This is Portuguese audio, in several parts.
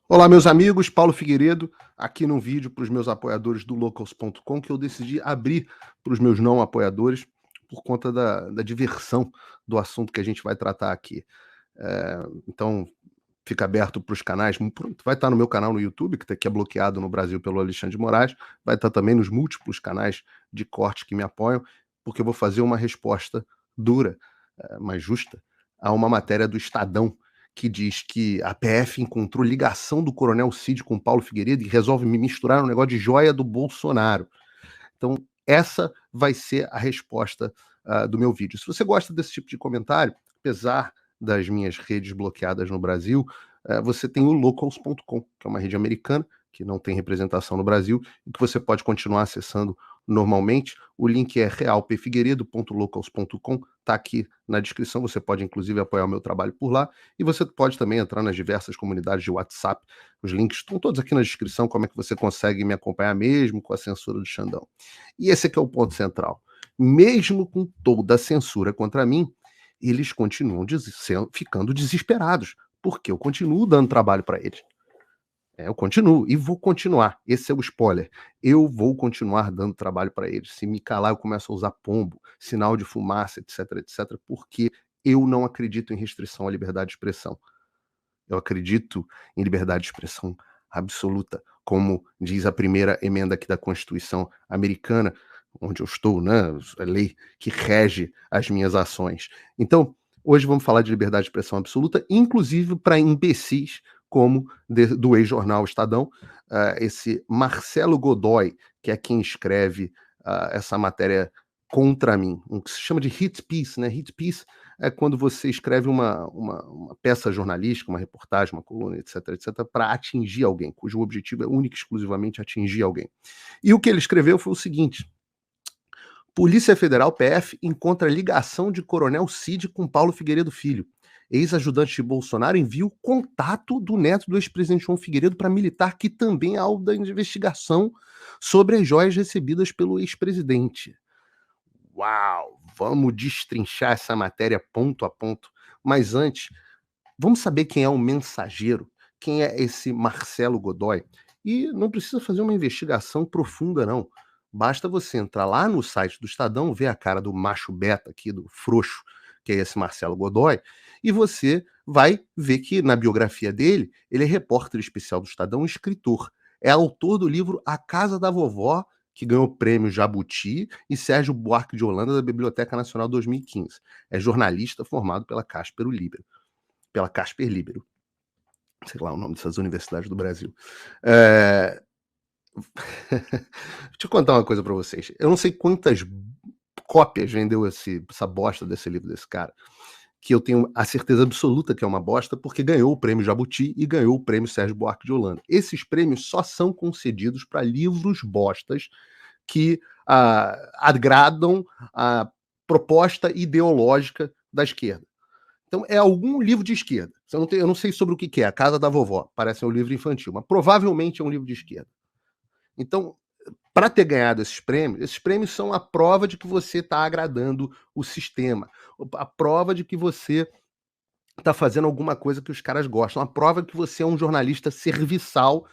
Olá, meus amigos, Paulo Figueiredo, aqui num vídeo para os meus apoiadores do Locals.com, que eu decidi abrir para os meus não apoiadores por conta da diversão do assunto que a gente vai tratar aqui. Então, fica aberto para os canais, vai estar no meu canal no YouTube, que é bloqueado no Brasil pelo Alexandre de Moraes, vai estar também nos múltiplos canais de corte que me apoiam, porque eu vou fazer uma resposta dura, mas justa, a uma matéria do Estadão, que diz que a PF encontrou ligação do Coronel Cid com Paulo Figueiredo e resolve me misturar no negócio de joia do Bolsonaro. Então, essa vai ser a resposta do meu vídeo. Se você gosta desse tipo de comentário, apesar das minhas redes bloqueadas no Brasil, você tem o Locals.com, que é uma rede americana, que não tem representação no Brasil, e que você pode continuar acessando normalmente. O link é realpfigueiredo.locals.com, está aqui na descrição, você pode inclusive apoiar o meu trabalho por lá, e você pode também entrar nas diversas comunidades de WhatsApp, os links estão todos aqui na descrição, como é que você consegue me acompanhar mesmo com a censura do Xandão. E esse aqui é o ponto central. Mesmo com toda a censura contra mim, eles continuam ficando desesperados, porque eu continuo dando trabalho para eles. Eu continuo e vou continuar. Esse é o spoiler. Eu vou continuar dando trabalho para eles. Se me calar, eu começo a usar pombo, sinal de fumaça, etc, etc, porque eu não acredito em restrição à liberdade de expressão. Eu acredito em liberdade de expressão absoluta, como diz a primeira emenda aqui da Constituição americana, onde eu estou, né? A lei que rege as minhas ações. Então, hoje vamos falar de liberdade de expressão absoluta, inclusive para imbecis como do ex-jornal Estadão, esse Marcelo Godoy, que é quem escreve essa matéria contra mim, um que se chama de hit piece, né? Hit piece é quando você escreve uma peça jornalística, uma reportagem, uma coluna, etc, etc, para atingir alguém, cujo objetivo é único e exclusivamente atingir alguém. E o que ele escreveu foi o seguinte: Polícia Federal, PF, encontra ligação de Coronel Cid com Paulo Figueiredo Filho. Ex-ajudante de Bolsonaro envia o contato do neto do ex-presidente João Figueiredo para militar que também é alvo da investigação sobre as joias recebidas pelo ex-presidente. Uau! Vamos destrinchar essa matéria ponto a ponto. Mas antes, vamos saber quem é o mensageiro, quem é esse Marcelo Godoy. E não precisa fazer uma investigação profunda, não. Basta você entrar lá no site do Estadão, ver a cara do macho beta aqui, do frouxo, que é esse Marcelo Godoy, e você vai ver que na biografia dele, ele é repórter especial do Estadão e escritor. É autor do livro A Casa da Vovó, que ganhou o prêmio Jabuti, e Sérgio Buarque de Holanda da Biblioteca Nacional 2015. É jornalista formado pela Casper Libero, sei lá o nome dessas universidades do Brasil. Deixa eu contar uma coisa para vocês. Eu não sei quantas cópias vendeu essa bosta desse livro desse cara, que eu tenho a certeza absoluta que é uma bosta, porque ganhou o prêmio Jabuti e ganhou o prêmio Sérgio Buarque de Holanda. Esses prêmios só são concedidos para livros bostas que agradam a proposta ideológica da esquerda. Então, é algum livro de esquerda. Eu não sei sobre o que é. A Casa da Vovó. Parece um livro infantil, mas provavelmente é um livro de esquerda. Então, para ter ganhado esses prêmios são a prova de que você está agradando o sistema. A prova de que você está fazendo alguma coisa que os caras gostam. A prova de que você é um jornalista serviçal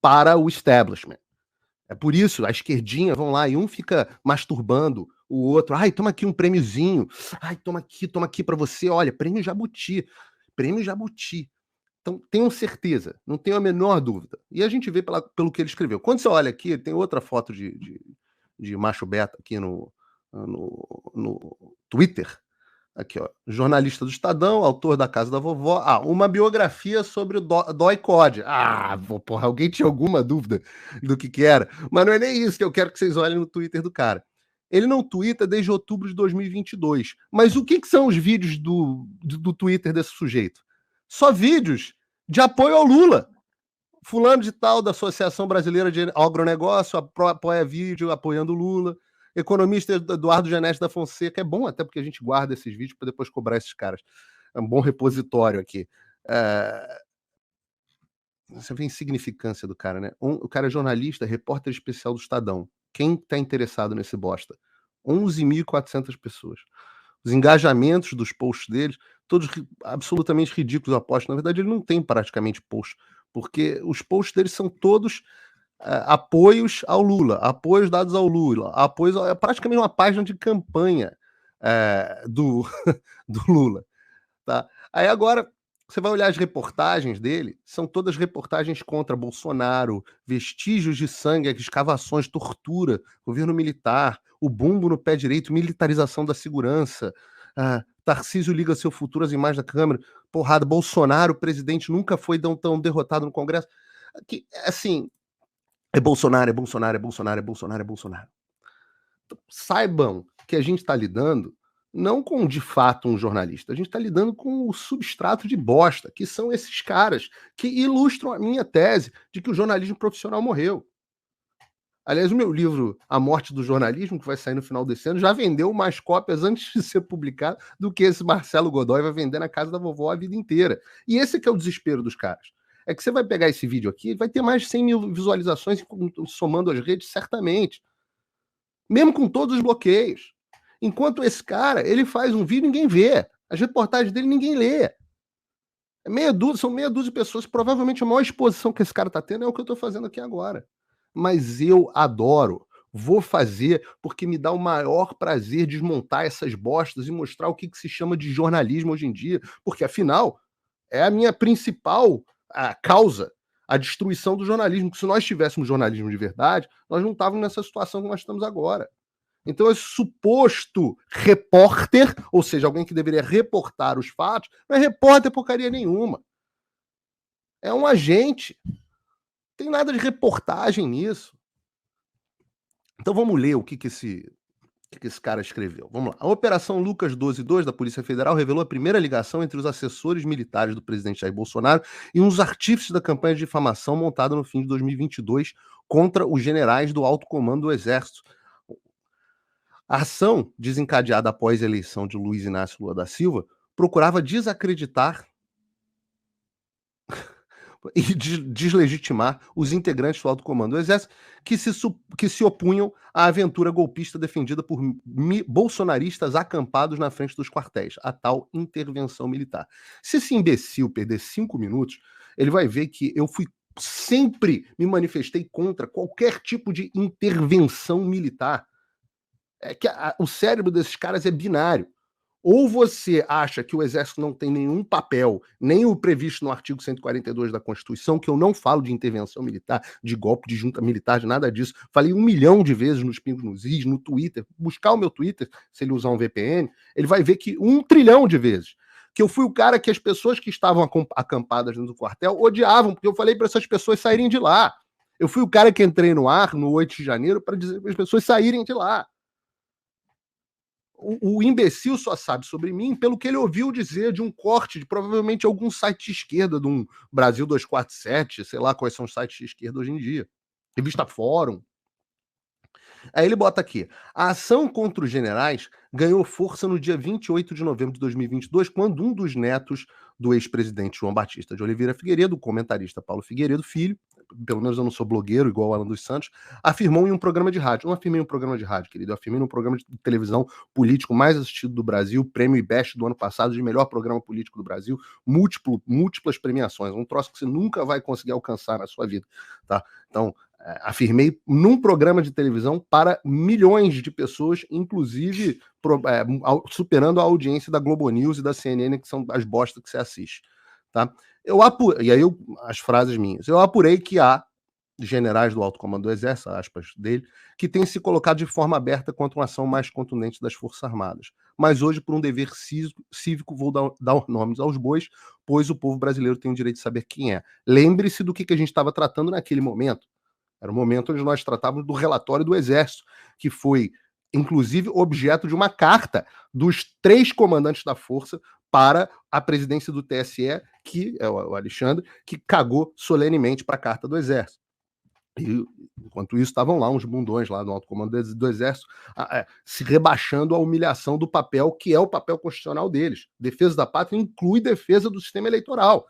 para o establishment. É por isso, a esquerdinha vão lá e um fica masturbando o outro. Ai, toma aqui um prêmiozinho. Ai, toma aqui para você. Olha, prêmio Jabuti. Prêmio Jabuti. Então, tenham certeza, não tenho a menor dúvida. E a gente vê pelo que ele escreveu. Quando você olha aqui, tem outra foto de macho beta aqui no Twitter. Aqui, ó. Jornalista do Estadão, autor da Casa da Vovó. Uma biografia sobre o Dói Code. Porra, alguém tinha alguma dúvida do que era? Mas não é nem isso que eu quero que vocês olhem no Twitter do cara. Ele não twitta desde outubro de 2022. Mas o que são os vídeos do Twitter desse sujeito? Só vídeos de apoio ao Lula. Fulano de tal da Associação Brasileira de Agronegócio apoia vídeo apoiando o Lula. Economista Eduardo Janete da Fonseca. É bom até porque a gente guarda esses vídeos para depois cobrar esses caras. É um bom repositório aqui. Você vê a insignificância do cara, né? O cara é jornalista, repórter especial do Estadão. Quem está interessado nesse bosta? 11.400 pessoas. Os engajamentos dos posts deles, todos absolutamente ridículos, eu aposto. Na verdade, ele não tem praticamente post, porque os posts deles são todos apoios ao Lula, apoios dados ao Lula, apoios é praticamente uma página de campanha do, do Lula. Tá? Aí agora você vai olhar as reportagens dele, são todas reportagens contra Bolsonaro, vestígios de sangue, escavações, tortura, governo militar, o bumbo no pé direito, militarização da segurança, Tarcísio liga seu futuro às imagens da Câmara, porrada, Bolsonaro, presidente, nunca foi tão derrotado no Congresso. Que, assim, é Bolsonaro, é Bolsonaro, é Bolsonaro, é Bolsonaro, é Bolsonaro. Então, saibam que a gente está lidando não com, de fato, um jornalista. A gente está lidando com o substrato de bosta, que são esses caras que ilustram a minha tese de que o jornalismo profissional morreu. Aliás, o meu livro A Morte do Jornalismo, que vai sair no final desse ano, já vendeu mais cópias antes de ser publicado do que esse Marcelo Godoy vai vender na casa da vovó a vida inteira. E esse que é o desespero dos caras. É que você vai pegar esse vídeo aqui, vai ter mais de 100 mil visualizações somando as redes, certamente. Mesmo com todos os bloqueios. Enquanto esse cara, ele faz um vídeo e ninguém vê. As reportagens dele ninguém lê. São meia dúzia de pessoas. Provavelmente a maior exposição que esse cara está tendo é o que eu estou fazendo aqui agora. Mas eu adoro. Vou fazer porque me dá o maior prazer desmontar essas bostas e mostrar o que se chama de jornalismo hoje em dia. Porque, afinal, é a minha principal causa, a destruição do jornalismo. Se nós tivéssemos jornalismo de verdade, nós não estávamos nessa situação que nós estamos agora. Então, esse suposto repórter, ou seja, alguém que deveria reportar os fatos, não é repórter porcaria nenhuma. É um agente. Não tem nada de reportagem nisso. Então vamos ler o que esse cara escreveu. Vamos lá. A Operação Lucas 12.2 da Polícia Federal revelou a primeira ligação entre os assessores militares do presidente Jair Bolsonaro e uns artífices da campanha de difamação montada no fim de 2022 contra os generais do alto comando do Exército. A ação, desencadeada após a eleição de Luiz Inácio Lula da Silva, procurava desacreditar e deslegitimar os integrantes do alto comando do Exército que se opunham à aventura golpista defendida por bolsonaristas acampados na frente dos quartéis, a tal intervenção militar. Se esse imbecil perder 5 minutos, ele vai ver que eu sempre me manifestei contra qualquer tipo de intervenção militar. É que o cérebro desses caras é binário. Ou você acha que o Exército não tem nenhum papel, nem o previsto no artigo 142 da Constituição, que eu não falo de intervenção militar, de golpe de junta militar, de nada disso. Falei 1 milhão de vezes nos Pingos nos Is, no Twitter. Buscar o meu Twitter, se ele usar um VPN, ele vai ver que 1 trilhão de vezes. Que eu fui o cara que as pessoas que estavam acampadas dentro do quartel odiavam, porque eu falei para essas pessoas saírem de lá. Eu fui o cara que entrei no ar, no 8 de janeiro, para dizer para as pessoas saírem de lá. O imbecil só sabe sobre mim pelo que ele ouviu dizer de um corte de provavelmente algum site de esquerda, de um Brasil 247, sei lá quais são os sites de esquerda hoje em dia. Revista Fórum. Aí ele bota aqui: a ação contra os generais ganhou força no dia 28 de novembro de 2022, quando um dos netos do ex-presidente João Batista de Oliveira Figueiredo, o comentarista Paulo Figueiredo Filho, pelo menos eu não sou blogueiro igual o Alan dos Santos, afirmou em um programa de rádio. Não afirmei em um programa de rádio, querido, eu afirmei num programa de televisão político mais assistido do Brasil, prêmio IBEST do ano passado de melhor programa político do Brasil, múltiplas premiações, um troço que você nunca vai conseguir alcançar na sua vida, tá? Então, afirmei num programa de televisão para milhões de pessoas, inclusive superando a audiência da Globo News e da CNN, que são as bostas que você assiste, tá? E aí as frases minhas. Eu apurei que há generais do alto comando do Exército, aspas dele, que têm se colocado de forma aberta contra uma ação mais contundente das Forças Armadas. Mas hoje, por um dever cívico, vou dar nomes aos bois, pois o povo brasileiro tem o direito de saber quem é. Lembre-se do que a gente estava tratando naquele momento. Era o momento onde nós tratávamos do relatório do Exército, que foi, inclusive, objeto de uma carta dos 3 comandantes da Força para a presidência do TSE, que é o Alexandre, que cagou solenemente para a carta do Exército. E, enquanto isso, estavam lá uns bundões lá no alto comando do Exército se rebaixando à humilhação do papel que é o papel constitucional deles. Defesa da pátria inclui defesa do sistema eleitoral.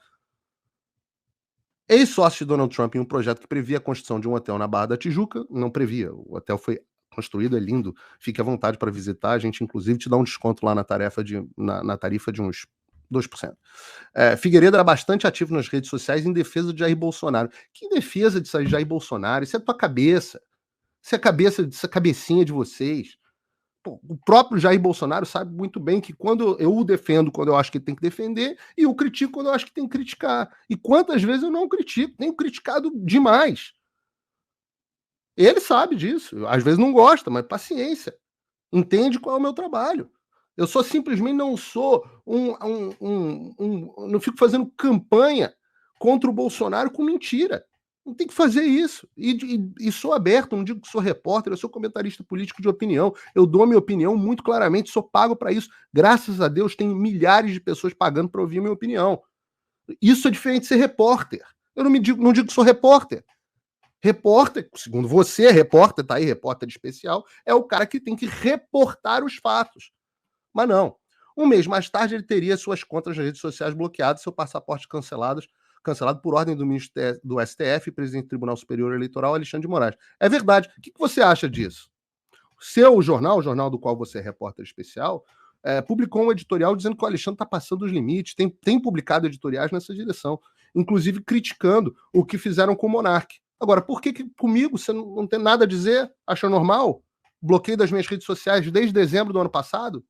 Ex-sócio de Donald Trump em um projeto que previa a construção de um hotel na Barra da Tijuca, não previa, o hotel foi construído, é lindo, fique à vontade para visitar, a gente inclusive te dá um desconto lá na tarifa de uns 2%. Figueiredo era bastante ativo nas redes sociais em defesa de Jair Bolsonaro. Que defesa de Jair Bolsonaro? Isso é tua cabeça. Isso é essa cabecinha de vocês. Pô, o próprio Jair Bolsonaro sabe muito bem que quando eu o defendo quando eu acho que tem que defender e o critico quando eu acho que tem que criticar. E quantas vezes eu não critico? Tenho criticado demais. Ele sabe disso. Às vezes não gosta, mas paciência. Entende qual é o meu trabalho. Eu só simplesmente não sou não fico fazendo campanha contra o Bolsonaro com mentira. Não tem que fazer isso. E sou aberto, não digo que sou repórter, eu sou comentarista político de opinião. Eu dou a minha opinião muito claramente, sou pago para isso. Graças a Deus, tem milhares de pessoas pagando para ouvir a minha opinião. Isso é diferente de ser repórter. Eu não digo que sou repórter. Repórter, segundo você, repórter, tá aí, repórter especial, é o cara que tem que reportar os fatos. Mas não. Um mês mais tarde, ele teria suas contas nas redes sociais bloqueadas, seu passaporte cancelado por ordem do ministro do STF, presidente do Tribunal Superior Eleitoral, Alexandre de Moraes. É verdade. O que você acha disso? Seu jornal, o jornal do qual você é repórter especial, publicou um editorial dizendo que o Alexandre está passando os limites, tem publicado editoriais nessa direção, inclusive criticando o que fizeram com o Monark. Agora, por que comigo você não tem nada a dizer? Acha normal? Bloqueio das minhas redes sociais desde dezembro do ano passado?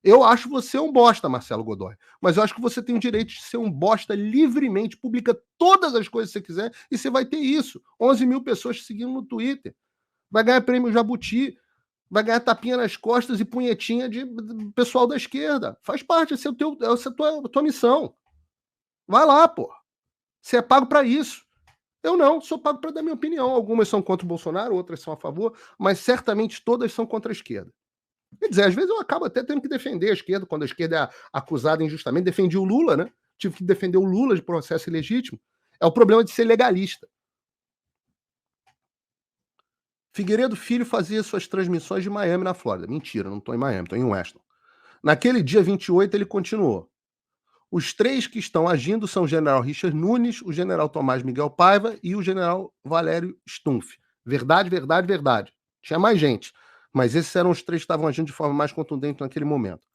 Eu acho você um bosta, Marcelo Godoy. Mas eu acho que você tem o direito de ser um bosta livremente. Publica todas as coisas que você quiser e você vai ter isso. 11 mil pessoas te seguindo no Twitter. Vai ganhar prêmio Jabuti. Vai ganhar tapinha nas costas e punhetinha de pessoal da esquerda. Faz parte, essa é a tua missão. Vai lá, pô. Você é pago para isso. Eu não, sou pago para dar minha opinião. Algumas são contra o Bolsonaro, outras são a favor, mas certamente todas são contra a esquerda. Quer dizer, às vezes eu acabo até tendo que defender a esquerda, quando a esquerda é acusada injustamente. Defendi o Lula, né? Tive que defender o Lula de processo ilegítimo. É o problema de ser legalista. Figueiredo Filho fazia suas transmissões de Miami, na Flórida. Mentira, não estou em Miami, estou em Weston. Naquele dia 28, ele continuou. Os três que estão agindo são o general Richard Nunes, o general Tomás Miguel Paiva e o general Valério Stumpf. Verdade, verdade, verdade. Tinha mais gente, mas esses eram os três que estavam agindo de forma mais contundente naquele momento.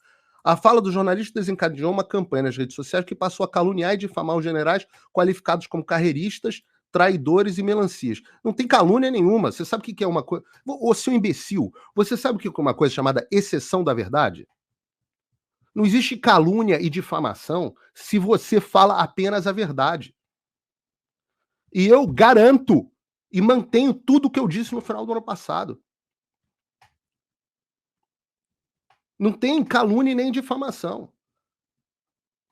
A fala do jornalista desencadeou uma campanha nas redes sociais que passou a caluniar e difamar os generais qualificados como carreiristas, traidores e melancias. Não tem calúnia nenhuma. Você sabe o que é uma coisa... Ô, seu imbecil, você sabe o que é uma coisa chamada exceção da verdade? Não existe calúnia e difamação se você fala apenas a verdade. E eu garanto e mantenho tudo o que eu disse no final do ano passado. Não tem calúnia nem difamação.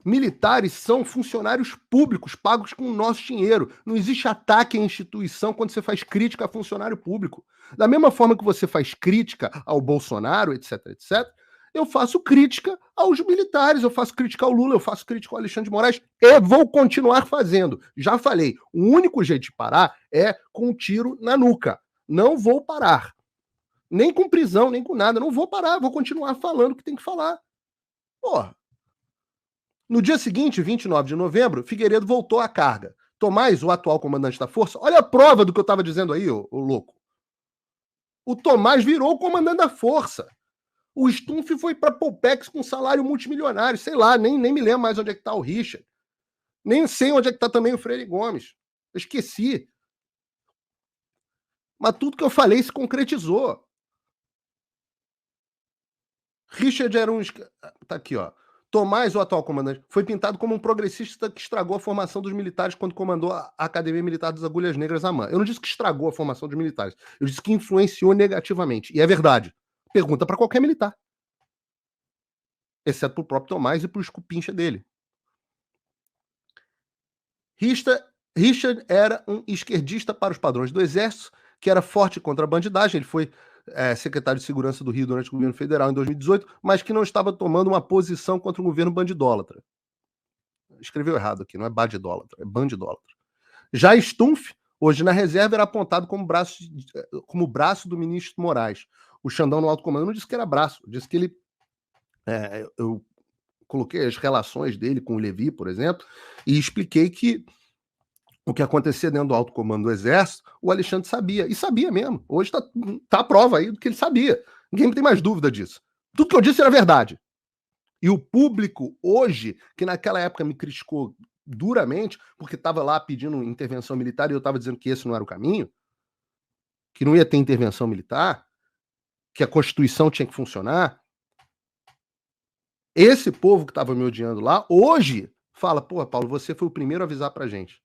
Militares são funcionários públicos pagos com o nosso dinheiro. Não existe ataque à instituição quando você faz crítica a funcionário público. Da mesma forma que você faz crítica ao Bolsonaro, etc, etc, eu faço crítica aos militares, eu faço crítica ao Lula, eu faço crítica ao Alexandre de Moraes e vou continuar fazendo. Já falei, o único jeito de parar é com um tiro na nuca. Não vou parar. Nem com prisão, nem com nada. Não vou parar, vou continuar falando o que tem que falar. Porra. No dia seguinte, 29 de novembro, Figueiredo voltou à carga. Tomás, o atual comandante da força, olha a prova do que eu estava dizendo aí, ô louco. O Tomás virou o comandante da força. O Stumpf foi para Polpex com salário multimilionário, sei lá, nem me lembro mais onde é que está o Richard. Nem sei onde é que está também o Freire Gomes. Eu esqueci. Mas tudo que eu falei se concretizou. Richard era um... Tá aqui, ó. Tomás, o atual comandante, foi pintado como um progressista que estragou a formação dos militares quando comandou a Academia Militar das Agulhas Negras, AMAN. Eu não disse que estragou a formação dos militares. Eu disse que influenciou negativamente. E é verdade. Pergunta para qualquer militar. Exceto para o próprio Tomás e para o escupincha dele. Richard era um esquerdista para os padrões do Exército, que era forte contra a bandidagem. Ele foi secretário de Segurança do Rio durante o governo federal em 2018, mas que não estava tomando uma posição contra o governo bandidólatra. Escreveu errado aqui, não é bandidólatra, é bandidólatra. Já Stumpf, hoje na reserva, era apontado como braço do ministro Moraes. O Xandão no alto comando não disse que era braço, disse que ele... eu coloquei as relações dele com o Levi, por exemplo, e expliquei que o que acontecia dentro do alto comando do Exército, o Alexandre sabia, e sabia mesmo. Hoje tá a prova aí do que ele sabia. Ninguém tem mais dúvida disso. Tudo que eu disse era verdade. E o público hoje, que naquela época me criticou duramente, porque estava lá pedindo intervenção militar e eu estava dizendo que esse não era o caminho, que não ia ter intervenção militar, que a Constituição tinha que funcionar. Esse povo que estava me odiando lá, hoje, fala: pô, Paulo, você foi o primeiro a avisar pra gente.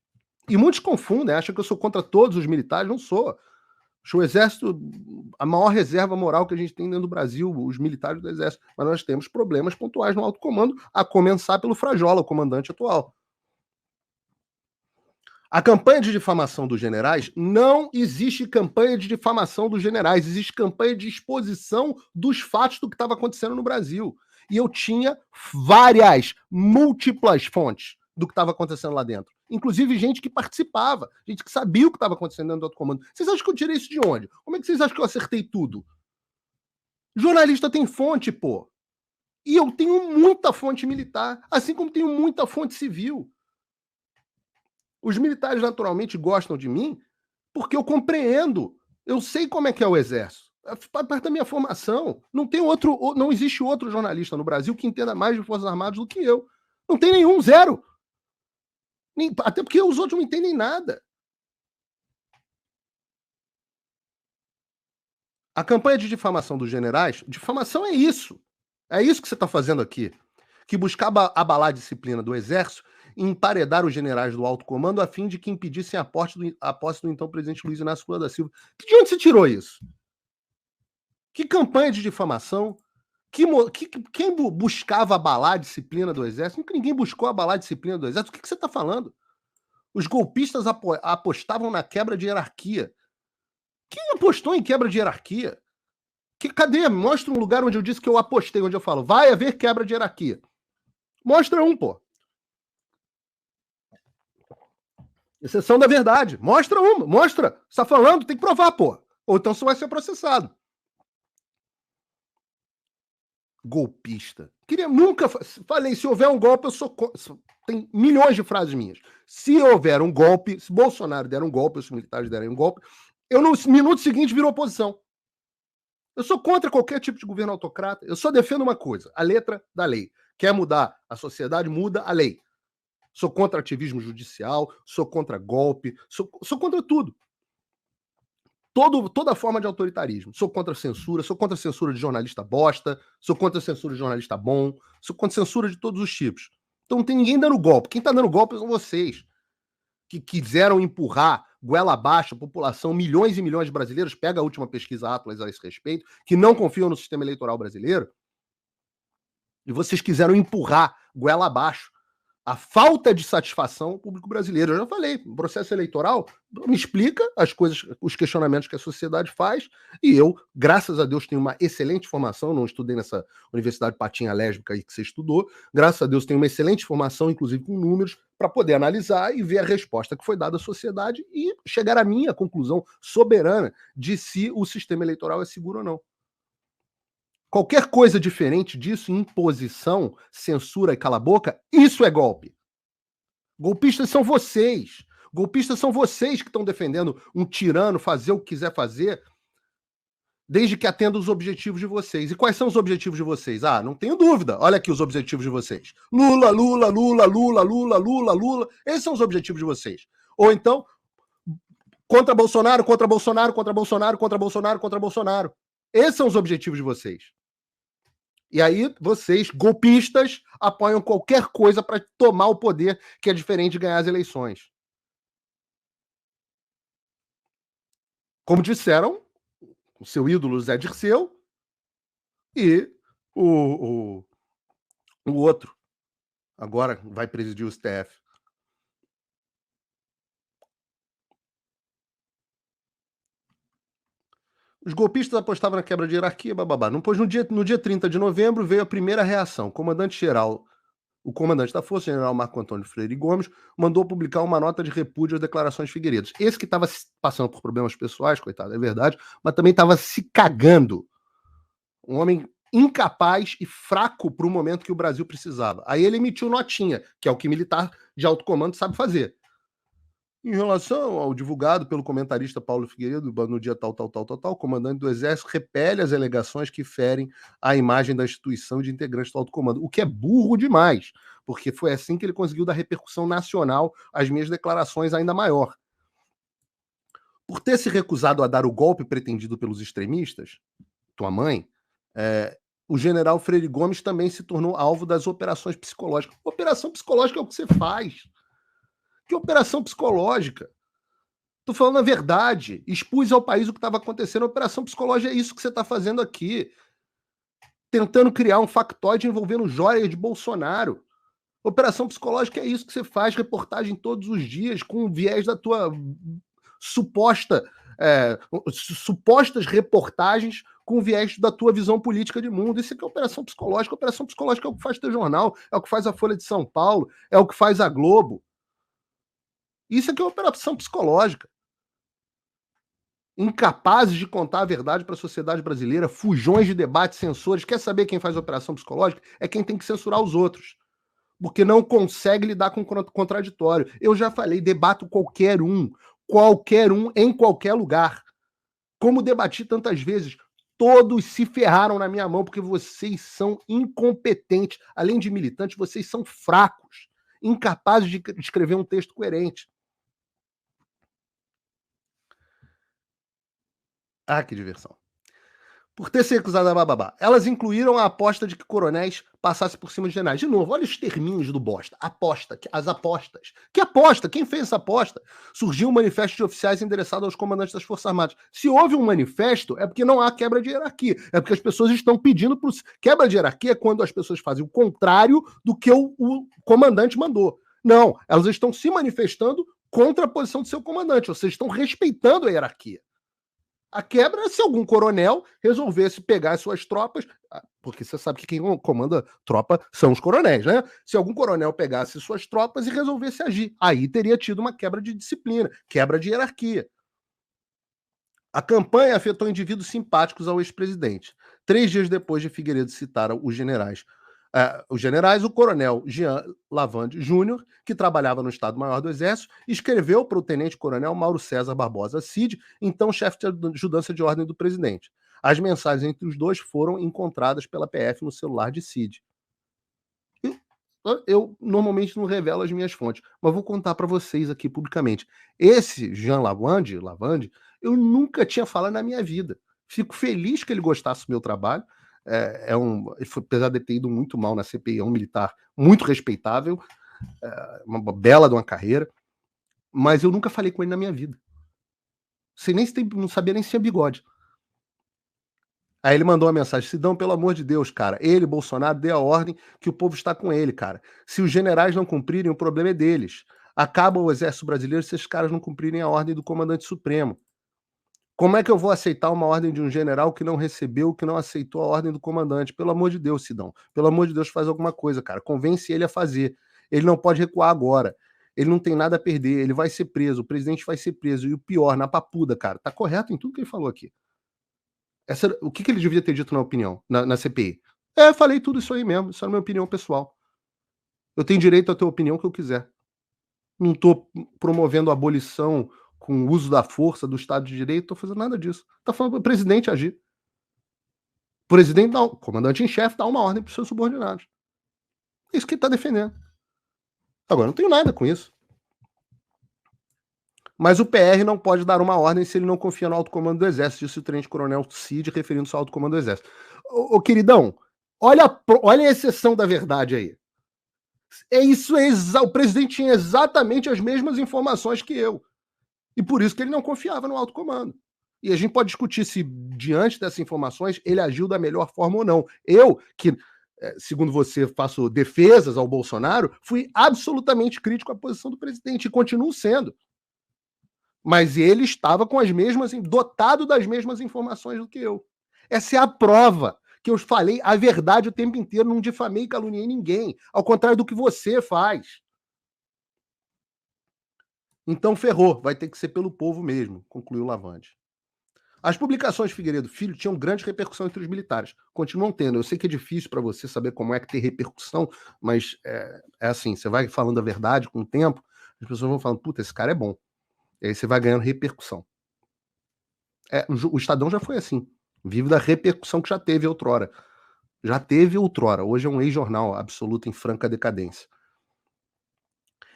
E muitos confundem, acham que eu sou contra todos os militares, não sou. Acho o Exército a maior reserva moral que a gente tem dentro do Brasil, os militares do Exército. Mas nós temos problemas pontuais no alto comando, a começar pelo Frajola, o comandante atual. A campanha de difamação dos generais, não existe campanha de difamação dos generais, existe campanha de exposição dos fatos do que estava acontecendo no Brasil. E eu tinha várias, múltiplas fontes do que estava acontecendo lá dentro. Inclusive gente que participava, gente que sabia o que estava acontecendo dentro do alto comando. Vocês acham que eu tirei isso de onde? Como é que vocês acham que eu acertei tudo? Jornalista tem fonte, pô. E eu tenho muita fonte militar, assim como tenho muita fonte civil. Os militares naturalmente gostam de mim porque eu compreendo. Eu sei como é que é o exército. Faz parte da minha formação. Não existe outro jornalista no Brasil que entenda mais de Forças Armadas do que eu. Não tem nenhum, zero. Até porque os outros não entendem nada. A campanha de difamação dos generais, difamação é isso. É isso que você está fazendo aqui. Que buscava abalar a disciplina do exército e emparedar os generais do alto comando a fim de que impedissem a posse do então presidente Luiz Inácio Lula da Silva. De onde você tirou isso? Que campanha de difamação? Quem buscava abalar a disciplina do exército? Ninguém buscou abalar a disciplina do exército. O que você está falando? Os golpistas apostavam na quebra de hierarquia. Quem apostou em quebra de hierarquia? Cadê? Mostra um lugar onde eu disse que eu apostei, onde eu falo, vai haver quebra de hierarquia. Mostra um, pô. Exceção da verdade. Mostra uma, mostra. Você tá falando, tem que provar, pô. Ou então você vai ser processado. Golpista. Nunca falei, se houver um golpe, eu sou. Tem milhões de frases minhas. Se houver um golpe, se Bolsonaro der um golpe, se os militares derem um golpe, eu no minuto seguinte viro oposição. Eu sou contra qualquer tipo de governo autocrata. Eu só defendo uma coisa: a letra da lei. Quer mudar a sociedade, muda a lei. Sou contra ativismo judicial, sou contra golpe, sou contra tudo. Toda forma de autoritarismo. Sou contra a censura, sou contra a censura de jornalista bosta, sou contra a censura de jornalista bom, sou contra a censura de todos os tipos. Então não tem ninguém dando golpe. Quem está dando golpe são vocês, que quiseram empurrar goela abaixo a população, milhões e milhões de brasileiros, pega a última pesquisa Atlas a esse respeito, que não confiam no sistema eleitoral brasileiro, e vocês quiseram empurrar goela abaixo a falta de satisfação ao público brasileiro. Eu já falei, o processo eleitoral me explica as coisas, os questionamentos que a sociedade faz, e eu, graças a Deus, tenho uma excelente formação, não estudei nessa universidade patinha lésbica aí que você estudou, graças a Deus tenho uma excelente formação, inclusive com números, para poder analisar e ver a resposta que foi dada à sociedade e chegar à minha conclusão soberana de se o sistema eleitoral é seguro ou não. Qualquer coisa diferente disso, imposição, censura e cala-boca, isso é golpe. Golpistas são vocês. Golpistas são vocês que estão defendendo um tirano fazer o que quiser fazer, desde que atenda os objetivos de vocês. E quais são os objetivos de vocês? Ah, não tenho dúvida. Olha aqui os objetivos de vocês. Lula, Lula, Lula, Lula, Lula, Lula, Lula. Esses são os objetivos de vocês. Ou então, contra Bolsonaro, contra Bolsonaro, contra Bolsonaro, contra Bolsonaro, contra Bolsonaro. Esses são os objetivos de vocês. E aí, vocês, golpistas, apoiam qualquer coisa para tomar o poder, que é diferente de ganhar as eleições. Como disseram o seu ídolo Zé Dirceu e o outro, agora vai presidir o STF. Os golpistas apostavam na quebra de hierarquia, bababá. Depois, no dia 30 de novembro, veio a primeira reação. O comandante da Força, general Marco Antônio Freire Gomes, mandou publicar uma nota de repúdio às declarações de Figueiredo. Esse que estava passando por problemas pessoais, coitado, é verdade, mas também estava se cagando. Um homem incapaz e fraco para o momento que o Brasil precisava. Aí ele emitiu notinha, que é o que militar de alto comando sabe fazer. Em relação ao divulgado pelo comentarista Paulo Figueiredo, no dia tal, o comandante do Exército repele as alegações que ferem a imagem da instituição de integrantes do alto comando, o que é burro demais, porque foi assim que ele conseguiu dar repercussão nacional às minhas declarações ainda maior. Por ter se recusado a dar o golpe pretendido pelos extremistas, tua mãe, o general Freire Gomes também se tornou alvo das operações psicológicas. Operação psicológica é o que você faz. Que operação psicológica? Tô falando a verdade. Expus ao país o que estava acontecendo. A operação psicológica é isso que você está fazendo aqui. Tentando criar um factoide envolvendo joia de Bolsonaro. Operação psicológica é isso que você faz, reportagem todos os dias, com o viés da tua supostas reportagens com o viés da tua visão política de mundo. Isso aqui é operação psicológica. Operação psicológica é o que faz teu jornal, é o que faz a Folha de São Paulo, é o que faz a Globo. Isso aqui é operação psicológica. Incapazes de contar a verdade para a sociedade brasileira, fujões de debate, censores. Quer saber quem faz operação psicológica? É quem tem que censurar os outros. Porque não consegue lidar com o contraditório. Eu já falei, debato qualquer um, em qualquer lugar. Como debati tantas vezes, todos se ferraram na minha mão porque vocês são incompetentes. Além de militantes, vocês são fracos, incapazes de escrever um texto coerente. Ah, que diversão. Por ter se recusado a bababá. Elas incluíram a aposta de que coronéis passassem por cima de generais. De novo, olha os terminhos do bosta. Aposta, as apostas. Que aposta? Quem fez essa aposta? Surgiu um manifesto de oficiais endereçado aos comandantes das Forças Armadas. Se houve um manifesto, é porque não há quebra de hierarquia. É porque as pessoas estão pedindo por... Quebra de hierarquia é quando as pessoas fazem o contrário do que o comandante mandou. Não, elas estão se manifestando contra a posição do seu comandante. Ou seja, estão respeitando a hierarquia. A quebra é se algum coronel resolvesse pegar as suas tropas, porque você sabe que quem comanda tropa são os coronéis, né? Se algum coronel pegasse suas tropas e resolvesse agir, aí teria tido uma quebra de disciplina, quebra de hierarquia. A campanha afetou indivíduos simpáticos ao ex-presidente. 3 dias depois de Figueiredo citar os generais, o coronel Jean Lavande Júnior, que trabalhava no Estado-Maior do Exército, escreveu para o tenente-coronel Mauro César Barbosa Cid, então chefe de ajudança de ordem do presidente. As mensagens entre os dois foram encontradas pela PF no celular de Cid. Eu normalmente não revelo as minhas fontes, mas vou contar para vocês aqui publicamente. Esse Jean Lavande, eu nunca tinha falado na minha vida. Fico feliz que ele gostasse do meu trabalho. Apesar de ter ido muito mal na CPI, é um militar muito respeitável, uma bela de uma carreira, mas eu nunca falei com ele na minha vida. Não sabia nem se tinha bigode. Aí ele mandou uma mensagem: Sidão, pelo amor de Deus, cara, ele, Bolsonaro, dê a ordem que o povo está com ele, cara. Se os generais não cumprirem, o problema é deles. Acaba o exército brasileiro se esses caras não cumprirem a ordem do comandante supremo. Como é que eu vou aceitar uma ordem de um general que não recebeu, que não aceitou a ordem do comandante? Pelo amor de Deus, Sidão. Pelo amor de Deus, faz alguma coisa, cara. Convence ele a fazer. Ele não pode recuar agora. Ele não tem nada a perder. Ele vai ser preso. O presidente vai ser preso. E o pior, na papuda, cara. Tá correto em tudo que ele falou aqui. O que ele devia ter dito na opinião, na CPI? Falei tudo isso aí mesmo. Isso é a minha opinião pessoal. Eu tenho direito a ter a opinião que eu quiser. Não estou promovendo a abolição com o uso da força do Estado de Direito, estou fazendo nada disso. Está falando para o presidente agir. O presidente não, o comandante em chefe dá uma ordem para os seus subordinados. É isso que ele está defendendo. Agora, não tenho nada com isso. Mas o PR não pode dar uma ordem se ele não confia no alto comando do Exército, disse o tenente-coronel Cid, referindo-se ao alto comando do Exército. Ô, queridão, olha a exceção da verdade aí. O presidente tinha exatamente as mesmas informações que eu. E por isso que ele não confiava no alto comando. E a gente pode discutir se, diante dessas informações, ele agiu da melhor forma ou não. Eu, que, segundo você, faço defesas ao Bolsonaro, fui absolutamente crítico à posição do presidente e continuo sendo. Mas ele estava com as mesmas, dotado das mesmas informações do que eu. Essa é a prova que eu falei a verdade o tempo inteiro, não difamei e caluniei ninguém, ao contrário do que você faz. Então ferrou, vai ter que ser pelo povo mesmo, concluiu Lavande. As publicações de Figueiredo Filho tinham grande repercussão entre os militares. Continuam tendo. Eu sei que é difícil para você saber como é que tem repercussão, mas é assim, você vai falando a verdade com o tempo, as pessoas vão falando, puta, esse cara é bom. E aí você vai ganhando repercussão. O Estadão já foi assim. Vive da repercussão que já teve outrora. Já teve outrora. Hoje é um ex-jornal absoluto em franca decadência.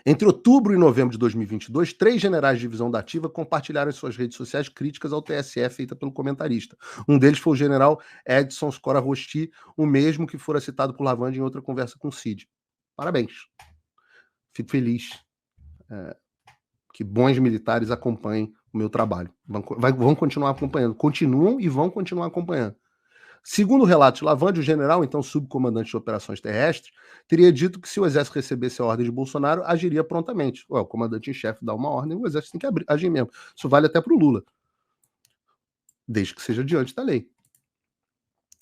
Entre outubro e novembro de 2022, 3 generais de divisão da ativa compartilharam em suas redes sociais críticas ao TSE feita pelo comentarista. Um deles foi o general Edson Scora Rosti, o mesmo que fora citado por Lavande em outra conversa com o Cid. Parabéns. Fico feliz que bons militares acompanhem o meu trabalho. Vão continuar acompanhando. Continuam e vão continuar acompanhando. Segundo o relato de Lavande, o general, então subcomandante de operações terrestres, teria dito que se o exército recebesse a ordem de Bolsonaro, agiria prontamente. Ué, o comandante em chefe dá uma ordem, o exército tem que agir mesmo. Isso vale até para o Lula, desde que seja diante da lei.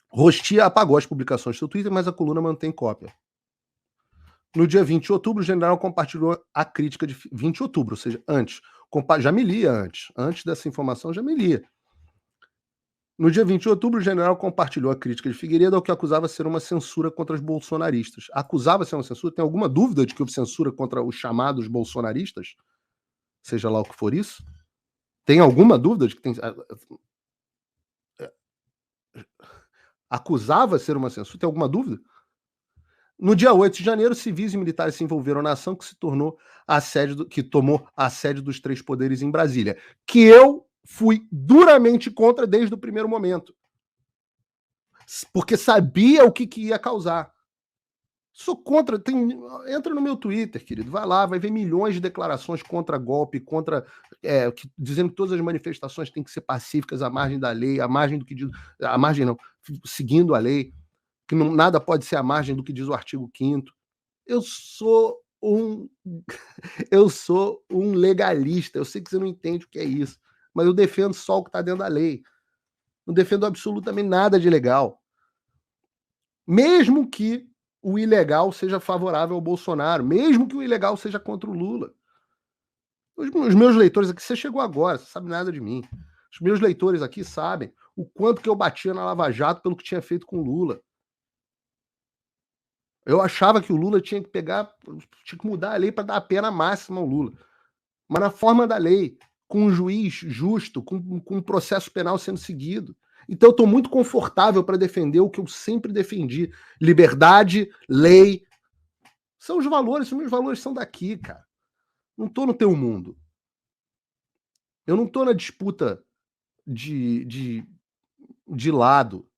Rostia apagou as publicações do seu Twitter, mas a coluna mantém cópia. No dia 20 de outubro, o general compartilhou a crítica de 20 de outubro, ou seja, antes. Já me lia antes. Antes dessa informação, já me lia. No dia 20 de outubro, o general compartilhou a crítica de Figueiredo ao que acusava ser uma censura contra os bolsonaristas. Acusava ser uma censura? Tem alguma dúvida de que houve censura contra os chamados bolsonaristas? Seja lá o que for isso? Tem alguma dúvida de que tem... Acusava ser uma censura? Tem alguma dúvida? No dia 8 de janeiro, civis e militares se envolveram na ação que se tornou que tomou a sede dos três poderes em Brasília, que eu fui duramente contra desde o primeiro momento. Porque sabia o que ia causar. Sou contra, entra no meu Twitter, querido, vai lá, vai ver milhões de declarações contra golpe, dizendo que todas as manifestações têm que ser pacíficas à margem da lei, à margem do que diz, à margem não, seguindo a lei, que nada pode ser à margem do que diz o artigo 5º. Eu sou um legalista, eu sei que você não entende o que é isso, mas eu defendo só o que está dentro da lei. Não defendo absolutamente nada de legal. Mesmo que o ilegal seja favorável ao Bolsonaro, mesmo que o ilegal seja contra o Lula. Os meus leitores aqui, você chegou agora, você sabe nada de mim. Os meus leitores aqui sabem o quanto que eu batia na Lava Jato pelo que tinha feito com o Lula. Eu achava que o Lula tinha que mudar a lei para dar a pena máxima ao Lula. Mas na forma da lei, com um juiz justo, com um processo penal sendo seguido. Então eu estou muito confortável para defender o que eu sempre defendi. Liberdade, lei. São os meus valores são daqui, cara. Não estou no teu mundo. Eu não estou na disputa de lado.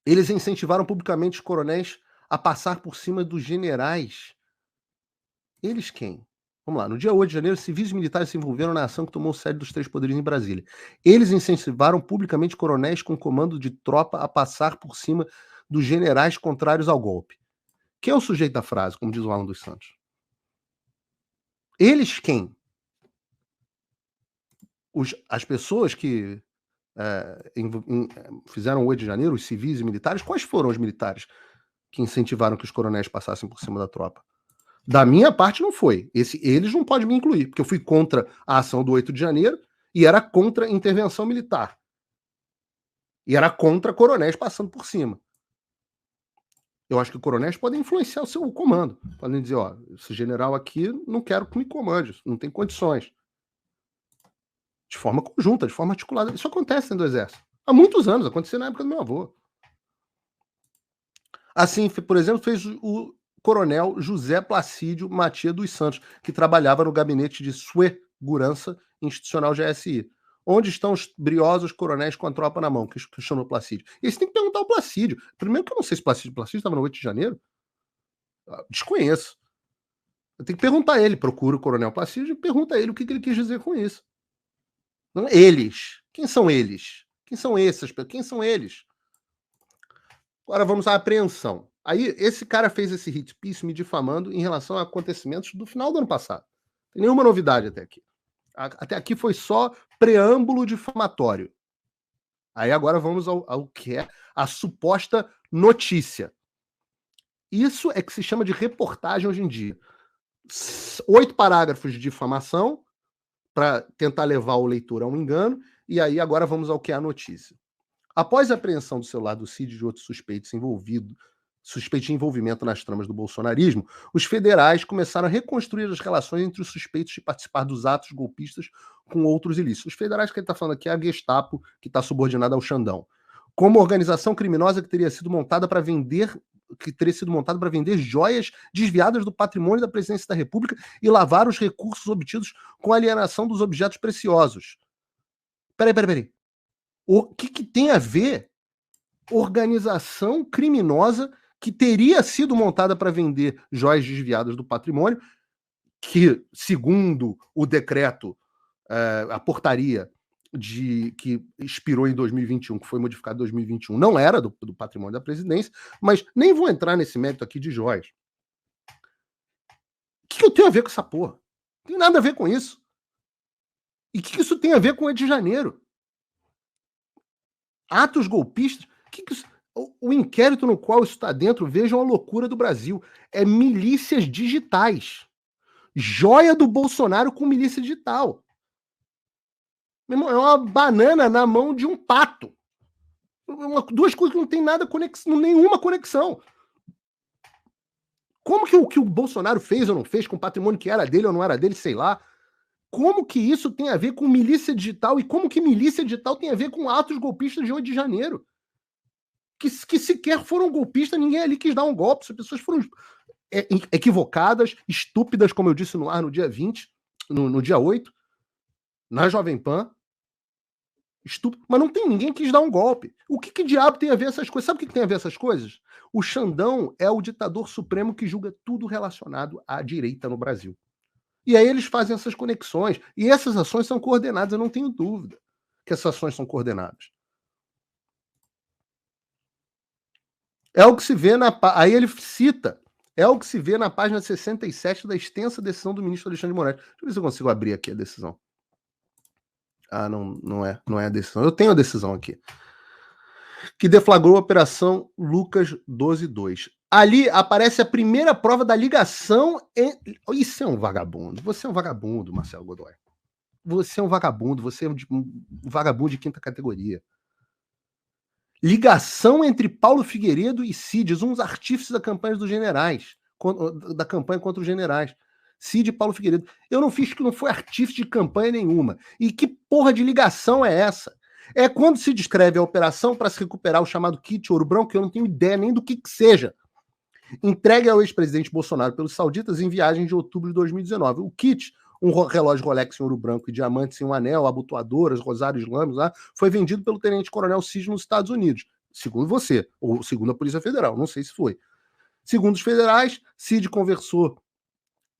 Eles incentivaram publicamente os coronéis a passar por cima dos generais. Eles quem? Vamos lá. No dia 8 de janeiro, civis e militares se envolveram na ação que tomou sede dos três poderes em Brasília. Eles incentivaram publicamente coronéis com comando de tropa a passar por cima dos generais contrários ao golpe. Quem é o sujeito da frase, como diz o Alan dos Santos? Eles quem? As pessoas que fizeram o 8 de janeiro, os civis e militares, quais foram os militares que incentivaram que os coronéis passassem por cima da tropa? Da minha parte não foi. Eles não podem me incluir, porque eu fui contra a ação do 8 de janeiro e era contra a intervenção militar. E era contra coronéis passando por cima. Eu acho que coronéis podem influenciar o seu comando. Podem dizer, ó, esse general aqui não quero que me comande, não tem condições. De forma conjunta, de forma articulada. Isso acontece dentro do exército. Há muitos anos, aconteceu na época do meu avô. Assim, por exemplo, fez o coronel José Placídio Matias dos Santos, que trabalhava no gabinete de segurança institucional GSI. Onde estão os briosos coronéis com a tropa na mão? Questionou Placídio. E você tem que perguntar ao Placídio. Primeiro que eu não sei se Placídio estava no 8 de janeiro. Desconheço. Eu tenho que perguntar a ele. Procura o coronel Placídio e pergunta a ele o que ele quis dizer com isso. Não, eles. Quem são eles? Quem são esses? Quem são eles? Agora vamos à apreensão. Aí esse cara fez esse hit piece me difamando em relação a acontecimentos do final do ano passado. Não tem nenhuma novidade até aqui. Até aqui foi só preâmbulo difamatório. Aí agora vamos ao que é a suposta notícia. Isso é que se chama de reportagem hoje em dia. 8 parágrafos de difamação para tentar levar o leitor a um engano, e aí agora vamos ao que é a notícia. Após a apreensão do celular do Cid e de outros suspeitos envolvidos suspeito de envolvimento nas tramas do bolsonarismo, os federais começaram a reconstruir as relações entre os suspeitos de participar dos atos golpistas com outros ilícitos. Os federais que ele está falando aqui é a Gestapo, que está subordinada ao Xandão. Como organização criminosa que teria sido montada para vender joias desviadas do patrimônio da presidência da República e lavar os recursos obtidos com a alienação dos objetos preciosos. Peraí. O que tem a ver organização criminosa que teria sido montada para vender joias desviadas do patrimônio, que, segundo o decreto, a portaria que expirou em 2021, que foi modificado em 2021, não era do patrimônio da presidência, mas nem vou entrar nesse mérito aqui de joias. O que eu tenho a ver com essa porra? Não tem nada a ver com isso. E o que isso tem a ver com o 8 de janeiro? Atos golpistas? O inquérito no qual isso está dentro, vejam a loucura do Brasil. É milícias digitais. Joia do Bolsonaro com milícia digital. Meu irmão, é uma banana na mão de um pato. Duas coisas que não tem nenhuma conexão. Como que o que o Bolsonaro fez ou não fez com o patrimônio que era dele ou não era dele, sei lá. Como que isso tem a ver com milícia digital e como que milícia digital tem a ver com atos golpistas de 8 de janeiro? Que sequer foram golpistas, ninguém ali quis dar um golpe. As pessoas foram equivocadas, estúpidas, como eu disse no ar no dia 20, no dia 8, na Jovem Pan. Estúpido, mas não tem ninguém que quis dar um golpe. O que diabo tem a ver essas coisas? Sabe o que tem a ver essas coisas? O Xandão é o ditador supremo que julga tudo relacionado à direita no Brasil. E aí eles fazem essas conexões. E essas ações são coordenadas, eu não tenho dúvida que essas ações são coordenadas. É o que se vê Aí ele cita. É o que se vê na página 67 da extensa decisão do ministro Alexandre de Moraes. Deixa eu ver se eu consigo abrir aqui a decisão. Ah, não é a decisão. Eu tenho a decisão aqui. Que deflagrou a Operação Lucas 12.2. Ali aparece a primeira prova da ligação. Isso é um vagabundo. Você é um vagabundo, Marcelo Godoy. Você é um vagabundo. Você é um vagabundo de quinta categoria. Ligação entre Paulo Figueiredo e Cid, uns artífices da campanha dos generais, da campanha contra os generais. Cid e Paulo Figueiredo. Eu não fiz que não foi artífice de campanha nenhuma. E que porra de ligação é essa? É quando se descreve a operação para se recuperar o chamado kit Ouro Branco, que eu não tenho ideia nem do que seja, entregue ao ex-presidente Bolsonaro pelos sauditas em viagem de outubro de 2019. O kit, um relógio Rolex em ouro branco e diamantes em um anel, abotoadoras, rosários islâmicos, lá, foi vendido pelo tenente-coronel Cid nos Estados Unidos. Segundo você, ou segundo a Polícia Federal, não sei se foi. Segundo os federais, Cid conversou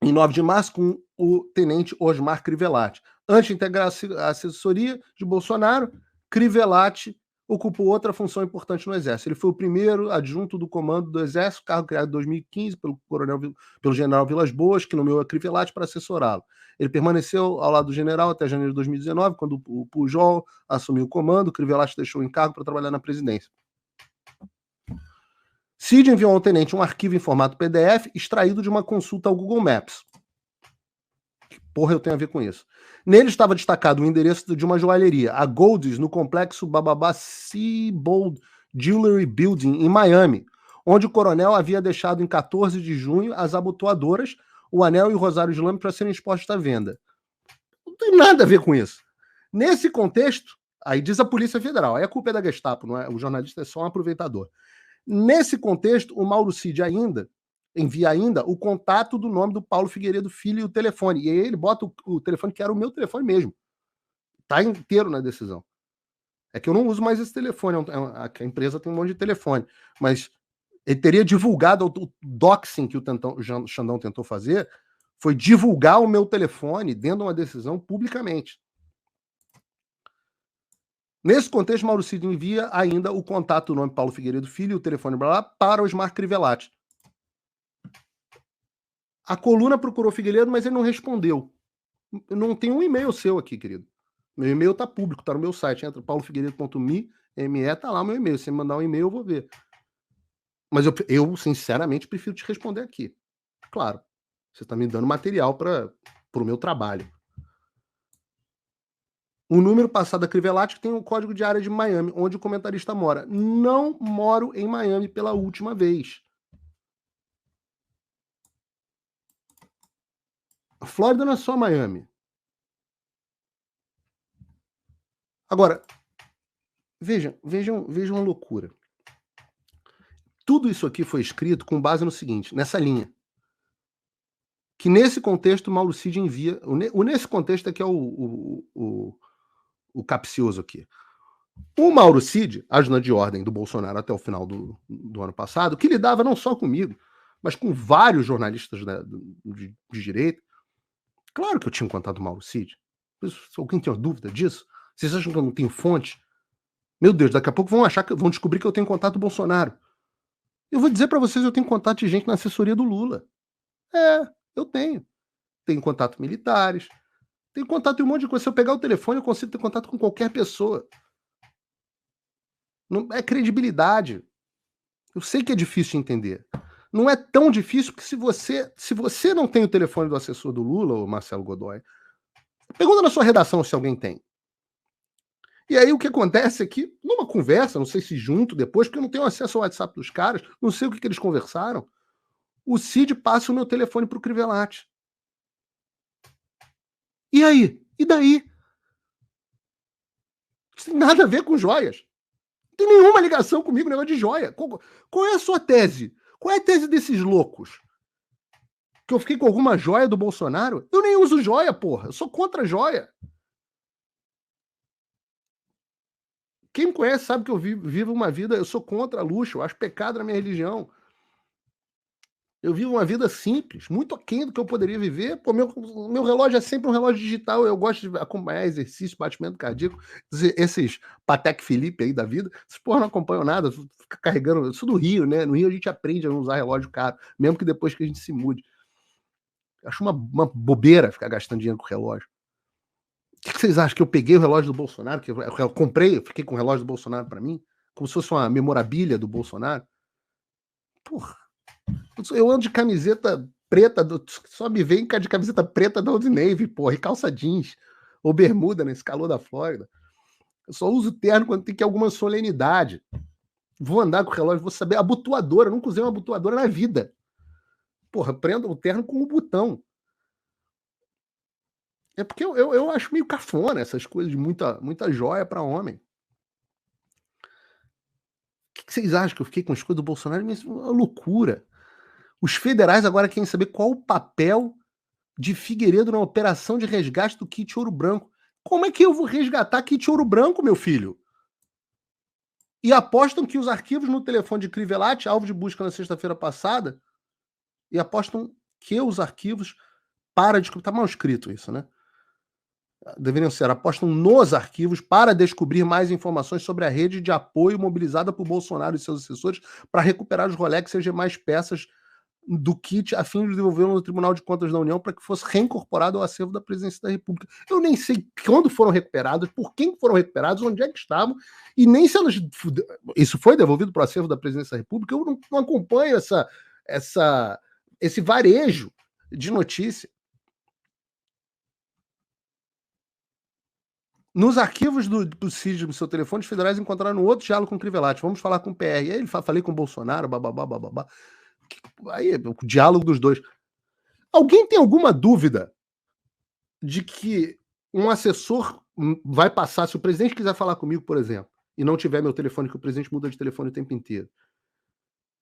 em 9 de março com o tenente Osmar Crivellati. Antes de integrar a assessoria de Bolsonaro, Crivellati ocupou outra função importante no Exército. Ele foi o primeiro adjunto do comando do Exército, cargo criado em 2015 pelo general Vilas Boas, que nomeou a Crivellati para assessorá-lo. Ele permaneceu ao lado do general até janeiro de 2019, quando o Pujol assumiu o comando. Crivellati deixou o encargo para trabalhar na presidência. Cid enviou ao tenente um arquivo em formato PDF extraído de uma consulta ao Google Maps. Que porra eu tenho a ver com isso? Nele estava destacado o endereço de uma joalheria, a Gold's, no complexo Bababa Seabold Jewelry Building, em Miami, onde o coronel havia deixado em 14 de junho as abotoadoras, o anel e o rosário islâmico para serem expostos à venda. Não tem nada a ver com isso. Nesse contexto, aí diz a Polícia Federal, aí a culpa é da Gestapo, não é? O jornalista é só um aproveitador. Nesse contexto, o Mauro Cid envia ainda o contato do nome do Paulo Figueiredo Filho e o telefone. E aí ele bota o telefone, que era o meu telefone mesmo. Tá inteiro na decisão. É que eu não uso mais esse telefone. A empresa tem um monte de telefone. Mas ele teria divulgado o doxing que o Xandão tentou fazer, foi divulgar o meu telefone dentro de uma decisão publicamente. Nesse contexto, Mauro Cid envia ainda o contato do nome Paulo Figueiredo Filho e o telefone para o Osmar Crivellati. A coluna procurou Figueiredo, mas ele não respondeu. Não tem um e-mail seu aqui, querido. Meu e-mail tá público, tá no meu site. Entra paulofigueiredo.me, tá lá o meu e-mail. Se você me mandar um e-mail, eu vou ver. Mas eu sinceramente, prefiro te responder aqui. Claro, você está me dando material para o meu trabalho. O número passado da Crivellati tem o código de área de Miami, onde o comentarista mora. Não moro em Miami pela última vez. A Flórida não é só Miami. Agora, vejam a loucura. Tudo isso aqui foi escrito com base no seguinte, nessa linha. Que nesse contexto o Mauro Cid envia... Nesse contexto é que é o capcioso aqui. O Mauro Cid, ajudante de ordem do Bolsonaro até o final do ano passado, que lidava não só comigo, mas com vários jornalistas de direita. Claro que eu tinha um contato do Mauro Cid. Alguém tem dúvida disso? Vocês acham que eu não tenho fonte? Meu Deus, daqui a pouco vão descobrir que eu tenho contato do Bolsonaro. Eu vou dizer para vocês, eu tenho contato de gente na assessoria do Lula. Eu tenho. Tenho contato com militares, tenho contato em um monte de coisa. Se eu pegar o telefone, eu consigo ter contato com qualquer pessoa. Não, é credibilidade. Eu sei que é difícil de entender. Não é tão difícil, porque se você não tem o telefone do assessor do Lula, o Marcelo Godoy, pergunta na sua redação se alguém tem. E aí o que acontece é que, numa conversa, não sei se junto depois, porque eu não tenho acesso ao WhatsApp dos caras, não sei o que eles conversaram, o Cid passa o meu telefone pro Crivellati. E aí? E daí? Isso tem nada a ver com joias. Não tem nenhuma ligação comigo, negócio de joia. Qual é a sua tese? Qual é a tese desses loucos? Que eu fiquei com alguma joia do Bolsonaro? Eu nem uso joia, porra. Eu sou contra joia. Quem me conhece sabe que eu vivo uma vida... Eu sou contra luxo. Eu acho pecado na minha religião. Eu vivo uma vida simples, muito aquém do que eu poderia viver. Pô, meu relógio é sempre um relógio digital. Eu gosto de acompanhar exercício, batimento cardíaco. Esses Patek Philippe aí da vida, esses porra não acompanham nada, fica carregando. Eu sou do Rio, né? No Rio a gente aprende a não usar relógio caro, mesmo que depois que a gente se mude. Eu acho uma bobeira ficar gastando dinheiro com relógio. O que vocês acham? Que eu peguei o relógio do Bolsonaro? Que eu comprei, eu fiquei com o relógio do Bolsonaro para mim? Como se fosse uma memorabilia do Bolsonaro? Porra. Eu ando de camiseta preta, só me vem de camiseta preta da Old Navy, porra, e calça jeans, ou bermuda nesse calor da Flórida. Eu só uso terno quando tem que alguma solenidade. Vou andar com o relógio, vou saber. Abotoadora, nunca usei uma abotoadora na vida. Porra, prendo o terno com um botão. É porque eu acho meio cafona essas coisas de muita joia para homem. O que vocês acham que eu fiquei com as coisas do Bolsonaro? Isso é uma loucura. Os federais agora querem saber qual o papel de Figueiredo na operação de resgate do kit Ouro Branco. Como é que eu vou resgatar kit Ouro Branco, meu filho? E apostam que os arquivos no telefone de Crivellati, alvo de busca na sexta-feira passada, e apostam que os arquivos tá mal escrito isso, né? Deveriam ser, apostam nos arquivos para descobrir mais informações sobre a rede de apoio mobilizada por Bolsonaro e seus assessores para recuperar os Rolex e mais peças do kit a fim de devolvê-lo no Tribunal de Contas da União para que fosse reincorporado ao acervo da Presidência da República. Eu nem sei quando foram recuperados, por quem foram recuperados, onde é que estavam, e nem se elas... Isso foi devolvido para o acervo da Presidência da República. Eu não acompanho esse varejo de notícia. Nos arquivos do CID, do seu telefone, os federais encontraram outro diálogo com o Crivellati. Vamos falar com o PR. E aí ele falei com o Bolsonaro, bababá, bababá. Aí, o diálogo dos dois. Alguém tem alguma dúvida de que um assessor vai passar, se o presidente quiser falar comigo, por exemplo, e não tiver meu telefone, que o presidente muda de telefone o tempo inteiro,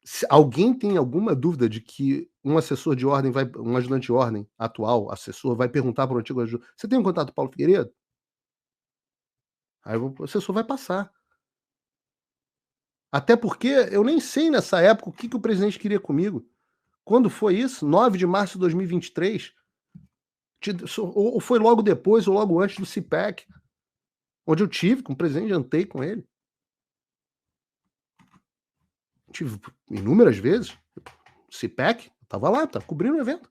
se alguém tem alguma dúvida de que um assessor de ordem, um ajudante de ordem atual, assessor, vai perguntar para o antigo ajudante, você tem um contato do Paulo Figueiredo? Aí o assessor vai passar. Até porque eu nem sei nessa época o que o presidente queria comigo. Quando foi isso? 9 de março de 2023? Ou foi logo depois ou logo antes do CIPEC, onde eu tive com o presidente, jantei com ele. Tive inúmeras vezes. O CIPEC, estava lá, estava cobrindo o evento.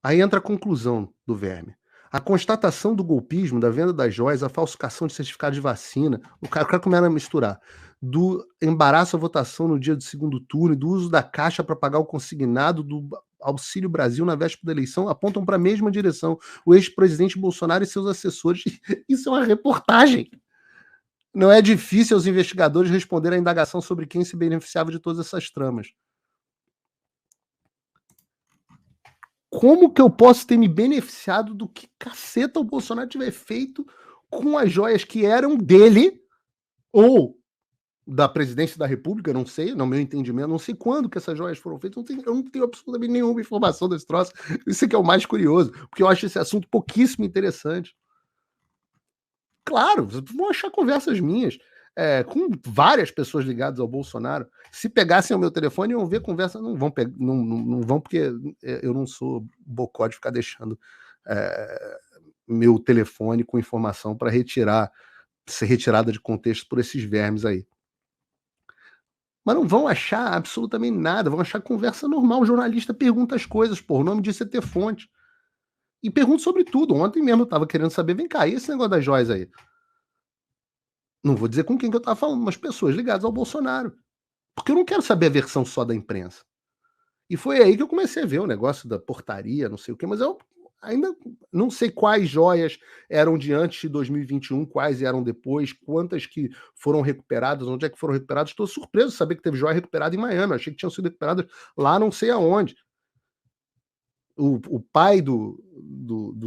Aí entra a conclusão do verme. A constatação do golpismo, da venda das joias, a falsificação de certificado de vacina, o cara começa a misturar, do embaraço à votação no dia do segundo turno, do uso da caixa para pagar o consignado do Auxílio Brasil na véspera da eleição, apontam para a mesma direção. O ex-presidente Bolsonaro e seus assessores. Isso é uma reportagem. Não é difícil aos investigadores responder à indagação sobre quem se beneficiava de todas essas tramas. Como que eu posso ter me beneficiado do que caceta o Bolsonaro tiver feito com as joias que eram dele ou da presidência da república, não sei, no meu entendimento, não sei quando que essas joias foram feitas, eu não tenho absolutamente nenhuma informação desse troço. Isso é que é o mais curioso, porque eu acho esse assunto pouquíssimo interessante. Claro, vão achar conversas minhas, com várias pessoas ligadas ao Bolsonaro. Se pegassem o meu telefone, iam ver conversa, não vão porque eu não sou bocó de ficar deixando meu telefone com informação para ser retirada de contexto por esses vermes aí. Mas não vão achar absolutamente nada, vão achar conversa normal. O jornalista pergunta as coisas, pô, o nome disso é ter fonte. E pergunta sobre tudo. Ontem mesmo eu estava querendo saber, vem cá, e esse negócio das joias aí? Não vou dizer com quem que eu estava falando, mas pessoas ligadas ao Bolsonaro. Porque eu não quero saber a versão só da imprensa. E foi aí que eu comecei a ver o negócio da portaria, não sei o quê, mas eu ainda não sei quais joias eram de antes de 2021, quais eram depois, quantas que foram recuperadas, onde é que foram recuperadas. Estou surpreso de saber que teve joia recuperada em Miami. Eu achei que tinham sido recuperadas lá não sei aonde. O pai do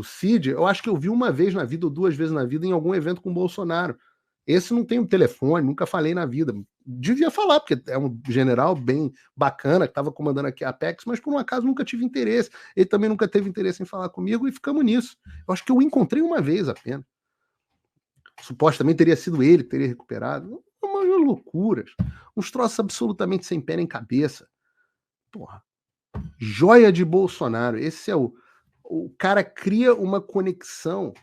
Cid, eu acho que eu vi uma vez na vida ou duas vezes na vida em algum evento com o Bolsonaro. Esse não tem um telefone, nunca falei na vida. Devia falar, porque é um general bem bacana, que estava comandando aqui a Apex, mas por um acaso nunca tive interesse. Ele também nunca teve interesse em falar comigo e ficamos nisso. Eu acho que eu o encontrei uma vez apenas. Supostamente teria sido ele que teria recuperado. Umas loucuras. Uns troços absolutamente sem pé nem cabeça. Porra. Joia de Bolsonaro. Esse é o cara cria uma conexão.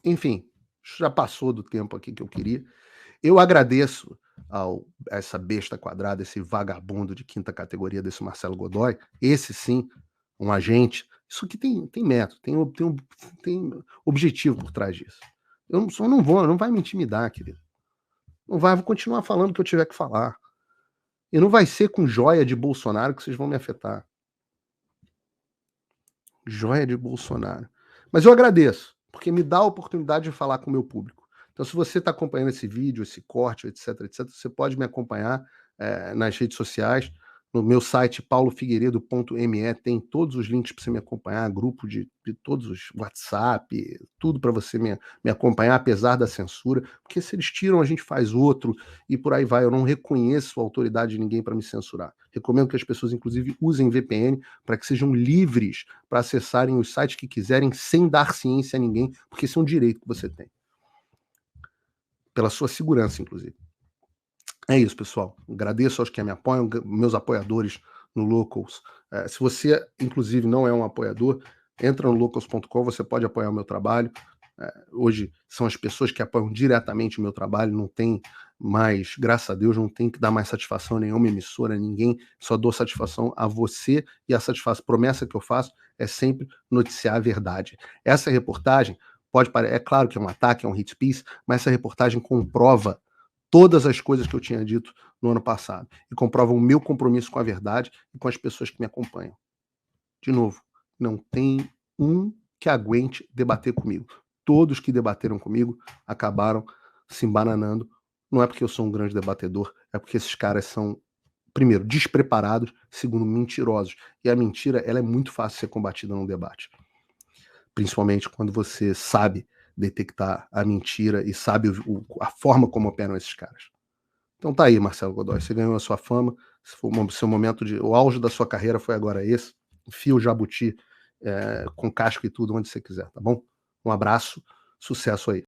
Enfim, já passou do tempo aqui que eu queria. Eu agradeço a essa besta quadrada, esse vagabundo de quinta categoria desse Marcelo Godoy. Esse sim, um agente. Isso aqui tem método, tem objetivo por trás disso. Eu só não vai me intimidar, querido. Não vai, vou continuar falando o que eu tiver que falar. E não vai ser com joia de Bolsonaro que vocês vão me afetar. Joia de Bolsonaro. Mas eu agradeço, porque me dá a oportunidade de falar com o meu público. Então, se você está acompanhando esse vídeo, esse corte, etc, você pode me acompanhar nas redes sociais. No meu site, paulofigueiredo.me, tem todos os links para você me acompanhar, grupo de todos os WhatsApp, tudo para você me acompanhar, apesar da censura, porque se eles tiram, a gente faz outro, e por aí vai. Eu não reconheço a autoridade de ninguém para me censurar. Recomendo que as pessoas, inclusive, usem VPN para que sejam livres para acessarem os sites que quiserem sem dar ciência a ninguém, porque esse é um direito que você tem. Pela sua segurança, inclusive. É isso, pessoal. Agradeço aos que me apoiam, meus apoiadores no Locals. Se você, inclusive, não é um apoiador, entra no locals.com, você pode apoiar o meu trabalho. Hoje são as pessoas que apoiam diretamente o meu trabalho, não tem mais, graças a Deus, não tem que dar mais satisfação a nenhuma emissora, a ninguém, só dou satisfação a você, e a promessa que eu faço é sempre noticiar a verdade. Essa reportagem é claro que é um ataque, é um hate piece, mas essa reportagem comprova todas as coisas que eu tinha dito no ano passado e comprova o meu compromisso com a verdade e com as pessoas que me acompanham. De novo, não tem um que aguente debater comigo. Todos que debateram comigo acabaram se embananando. Não é porque eu sou um grande debatedor, é porque esses caras são, primeiro, despreparados, segundo, mentirosos. E a mentira, ela é muito fácil de ser combatida num debate. Principalmente quando você sabe detectar a mentira e sabe a forma como operam esses caras. Então tá aí, Marcelo Godoy, você ganhou a sua fama, seu momento o auge da sua carreira foi agora esse, enfia o jabuti com casco e tudo onde você quiser, tá bom? Um abraço, sucesso aí.